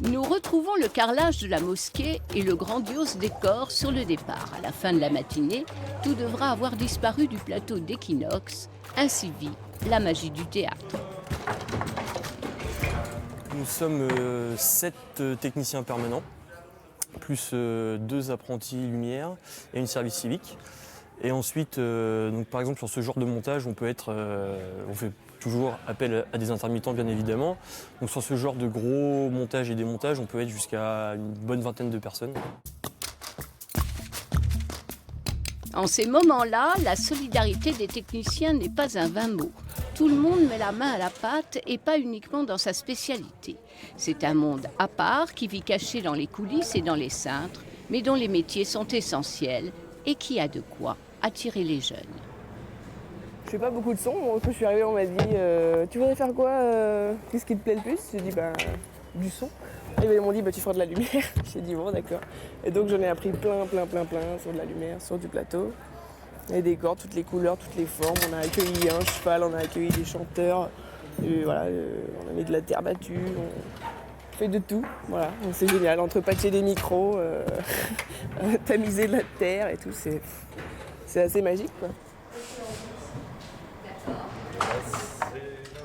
Nous retrouvons le carrelage de la mosquée et le grandiose décor sur le départ. À la fin de la matinée, tout devra avoir disparu du plateau d'Equinox. Ainsi vit la magie du théâtre. Nous sommes 7 techniciens permanents, plus 2 apprentis lumière et une service civique. Et ensuite, donc par exemple sur ce genre de montage, on fait toujours appel à des intermittents bien évidemment. Donc sur ce genre de gros montage et démontage, on peut être jusqu'à une bonne vingtaine de personnes. En ces moments-là, la solidarité des techniciens n'est pas un vain mot. Tout le monde met la main à la pâte et pas uniquement dans sa spécialité. C'est un monde à part qui vit caché dans les coulisses et dans les cintres, mais dont les métiers sont essentiels et qui a de quoi attirer les jeunes. Je fais pas beaucoup de son. Moi, quand je suis arrivée, on m'a dit tu voudrais faire quoi qu'est-ce qui te plaît le plus? J'ai dit du son. Et ils m'ont dit tu feras de la lumière. J'ai dit bon d'accord. Et donc j'en ai appris plein sur de la lumière, sur du plateau. Les décors, toutes les couleurs, toutes les formes. On a accueilli un cheval, on a accueilli des chanteurs. Et voilà, on a mis de la terre battue. On fait de tout. Voilà, donc c'est génial. Entre patcher des micros, tamiser de la terre et tout, c'est assez magique quoi.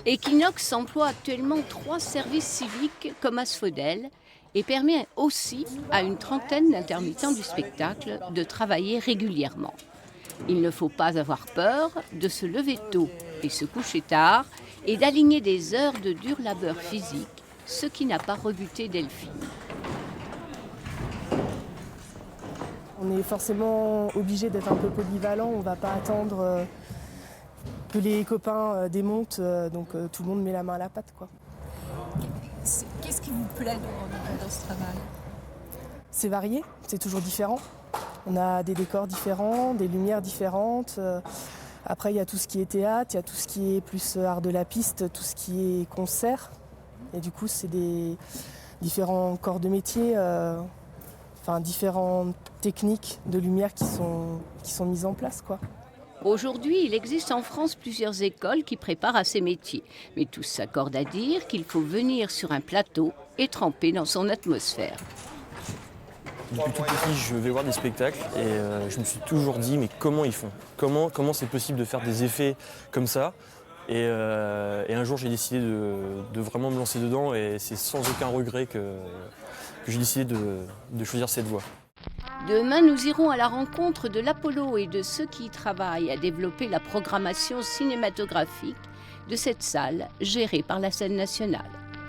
Equinox emploie actuellement 3 services civiques comme Asphodel et permet aussi à une trentaine d'intermittents du spectacle de travailler régulièrement. Il ne faut pas avoir peur de se lever tôt et se coucher tard et d'aligner des heures de dur labeur physique, ce qui n'a pas rebuté Delphine. On est forcément obligé d'être un peu polyvalent, on ne va pas attendre que les copains démontent, donc tout le monde met la main à la pâte, quoi. Qu'est-ce qui vous plaît dans ce travail? C'est varié, c'est toujours différent. On a des décors différents, des lumières différentes. Après, il y a tout ce qui est théâtre, il y a tout ce qui est plus art de la piste, tout ce qui est concert. Et du coup, c'est des différents corps de métier, différentes techniques de lumière qui sont mises en place, quoi. Aujourd'hui, il existe en France plusieurs écoles qui préparent à ces métiers. Mais tous s'accordent à dire qu'il faut venir sur un plateau et tremper dans son atmosphère. Depuis tout petit, je vais voir des spectacles et je me suis toujours dit mais comment ils font? Comment c'est possible de faire des effets comme ça? Et un jour, j'ai décidé de vraiment me lancer dedans et c'est sans aucun regret que j'ai décidé de choisir cette voie. Demain, nous irons à la rencontre de l'Apollo et de ceux qui y travaillent à développer la programmation cinématographique de cette salle gérée par la Scène nationale.